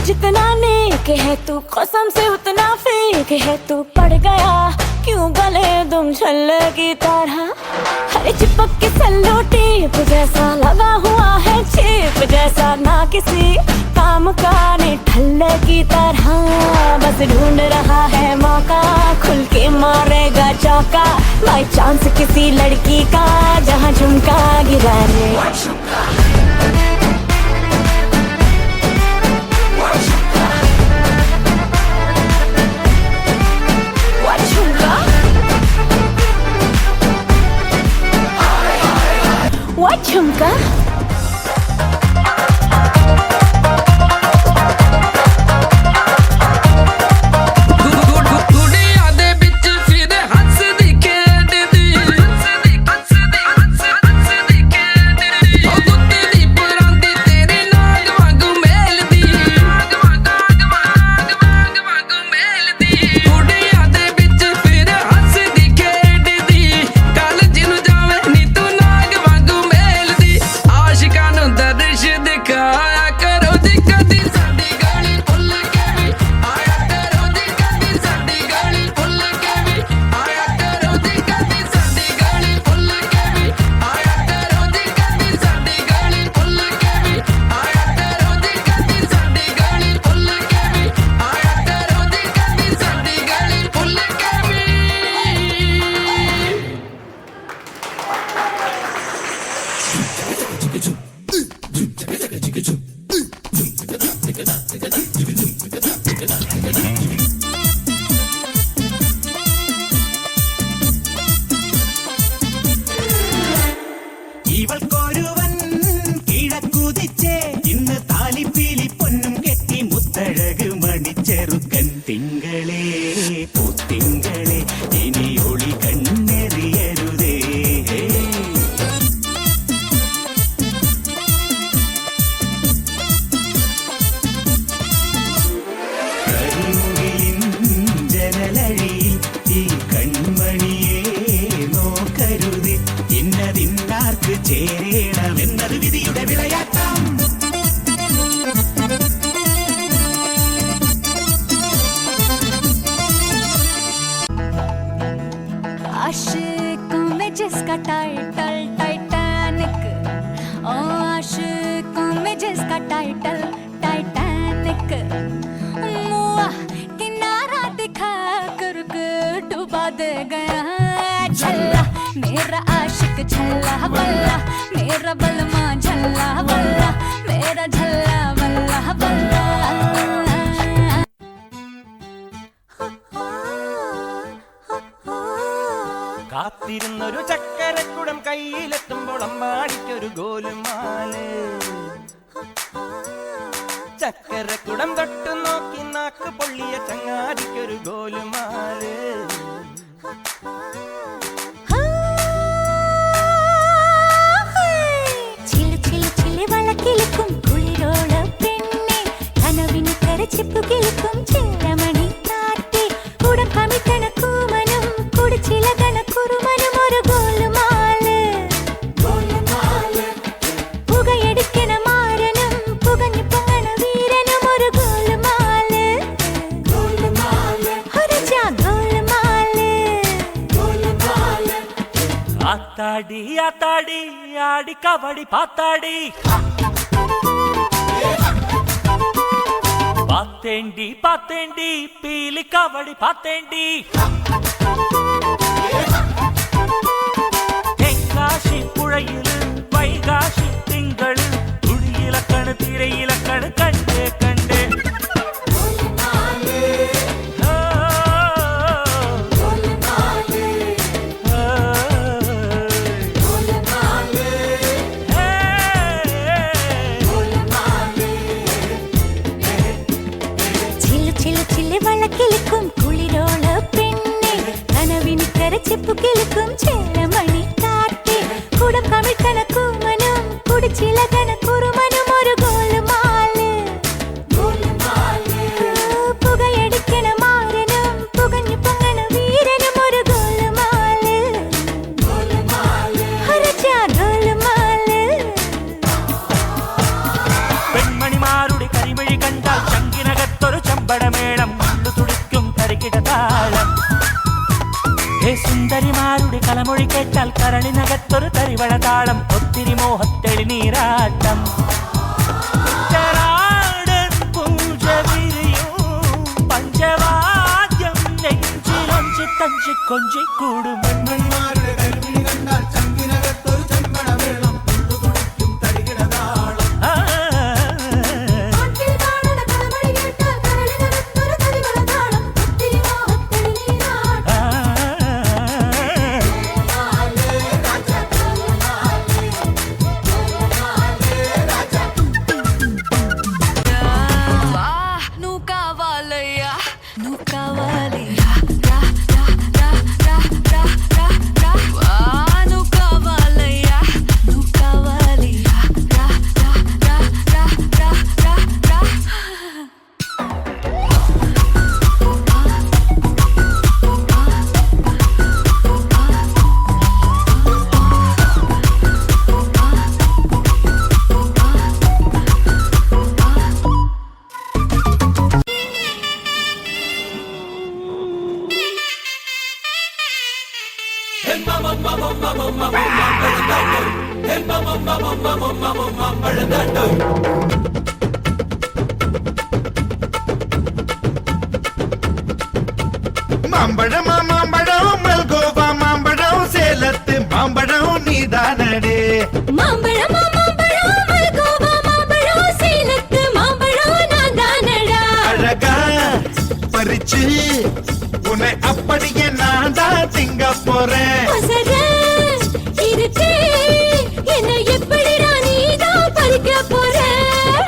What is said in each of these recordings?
जितना नेक है तू कसम से उतना फेक है तू पड़ गया क्यों गले तुम छल्ले की तरह हरे चिपक के सल्लो टेप जैसा लगा हुआ है चेप जैसा ना किसी काम का ने ठल्ले की तरह बस ढूंढ रहा है मौका खुल के मारेगा चौका बाई चांस किसी लड़की का जहाँ झुमका गिरा रे What झुमका ഇവൾക്കൊരുവൻ കിഴക്കുതിച്ചേ ഇന്ന് താലിപ്പീലി പൊന്നും കെട്ടി മുത്തഴക് മണിച്ചെറുക്കൻ തിങ്കളേ പൂത്തിങ്കളേ ഇനി ഒളി കണ്ണെറിയരുതേ കരിമുകിലിൻ ജനലഴിയിൽ ഈ കൺമണിയെ നോക്കരുതേ ഇന്നതിന്നാർക്ക് ചേരണമെന്നത് വിധിയുടെ വിളയാട്ടം आशिकों में जिसका टाइटल टाइटैनिक ओ आशिकों में जिसका टाइटल टाइटैनिक मुआ किनारा दिखा कर डुबा दे गया झल्ला मेरा आशिक झल्ला बल्ला मेरा बलमा झल्ला बल्ला मेरा झल्ला बल्ला बल्ला കാത്തിരുന്നൊരു ചക്കരക്കുടം കയ്യിലെത്തുമ്പോൾ അമ്മാടിക്കൊരു ഗോലുമാല് ചക്കരക്കുടം തൊട്ടു നോക്കി നാക്ക് പൊള്ളിയ ചങ്ങാടിക്കൊരു ഗോലുമാല് കിളിക്കും കുളിരോള പെണ്ണെ കനവിന് കരച്ചിപ്പു കിളിക്കും ചെല്ലമണി കാറ്റി കൂടെ കമിട്ടണ കൂമനും കുടിച്ചില കണക്കുറുമനും ഒരു ഗോലുമാല് പുകയടിക്കണ മാരനും പുകഞ്ഞു പൊങ്ങണ വീരനും ഒരു ഗോലുമാല് ഒരു ഗോലുമാല് ആത്താടി ആത്താടി ആടി കബടി പാത്താടി പാത്തേണ്ടി പാത്തേണ്ടി പീലി കബടി പാത്തേണ്ടി തെങ്കാശി പുഴയില് വൈകാശി തിങ്കള് തുടിയിലക്കണ് തിരയിലക്കണ് കണ്ടേ കണ്ടേ കിളിക്കും കുളിരോള പെണ്ണെ കനവിന് കരച്ചിപ്പു കിളിക്കും ചെല്ലമണി കാറ്റി കുടം കമിഴ്ക്കണ കൂമനും കുടിച്ചില കണക്കുറുമനും ഒരു ഗോലുമാല് പുകയടിക്കണ മാരനും പുകഞ്ഞു പൊങ്ങണ വീരനും ഒരു ഗോലുമാല് ഒരു ഗോലുമാല് പെൺമണിമാരുടെ കരിമഴി കണ്ടാൽ ചങ്കിന തണിനകത്തൊരു തരിവള താളം ഒത്തിരി മോഹത്തെളിനീരാട്ടം ചരാടൻ പൂജ വിരിയും പഞ്ചവാദ്യം നെഞ്ചിലൊഞ്ചി തഞ്ചി കൊഞ്ചി കൂടും மாம்பழமா மாம்பழம் மல்கோவா மாம்பழம் சேலத்து மாம்பழம் நீதானடே மாம்பழமா மாம்பழம் மல்கோவா மாம்பழம் சேலத்து மாம்பழம் நான்தானடா அழகா பறிச்சு உன்னை அப்படியே நான் தான் திங்க போறேன் அசர இருக்கே என்ன எப்படிடா நீதான் பறிக்க போற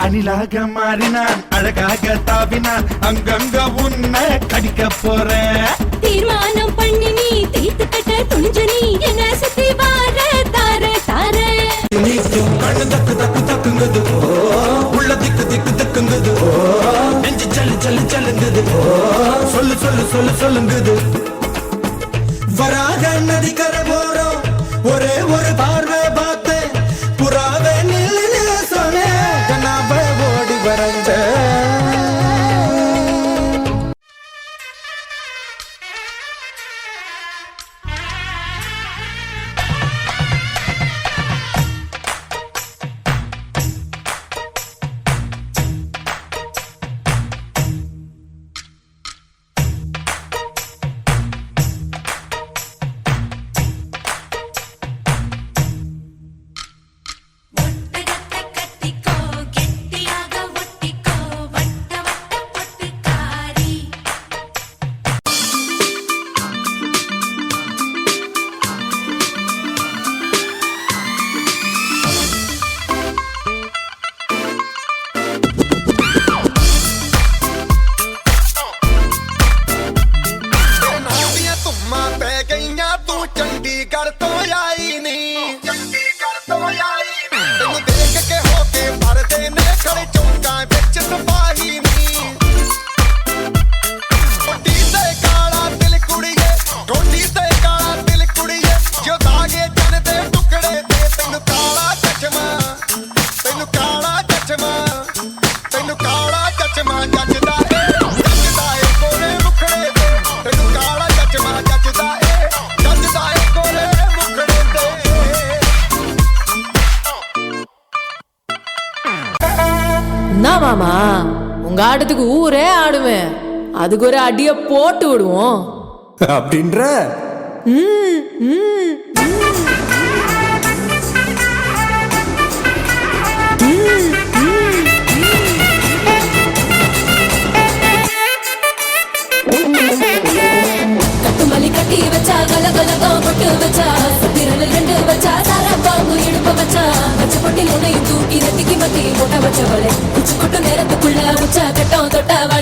அணிலாக மாறினான் அழகாக தாவினான் அங்கங்க உன்னை கடிக்க போறேன் தீர்மானம் பண்ணி நீ தீர்த்து கட்ட துணிஞ்சு நீ என்ன சுத்தி வார தார தார கண்ணு தக்கு தக்கு தக்குங்குது உள்ள திக்கு திக்கு தக்குங்குது நெஞ்சு சல்லு சல்லு சல்லுங்குது சொல்லு சொல்லு சொல்லு சொல்லுங்குது வராக நதிக்கரை போறோம் ஒரே ஒரு பார்வை பார்த்தேன் புறாவே நில்லு சொன்னேன் கண்ணாப ஓடி வரைஞ்ச மாமா உங்க ஆட்டத்துக்கு ஊரே ஆடுவேன் அதுக்கு ஒரு அடிய போட்டு விடுவோம் அப்படின்ற கட்டுமல்லி கட்டி வச்சா கலகலகம் கொட்டு வச்சா சத்திரல ரெண்டு வச்சா சாரா பாம்பு இடுப்ப வச்சா வச்ச பொட்டி உன்னையும் தூக்கி நெத்திக்கு மத்தி போட்ட வச்சவளே உச்சி கொட்டு நேரத்துக்குள்ள உச்சா கட்டம் தொட்டவளே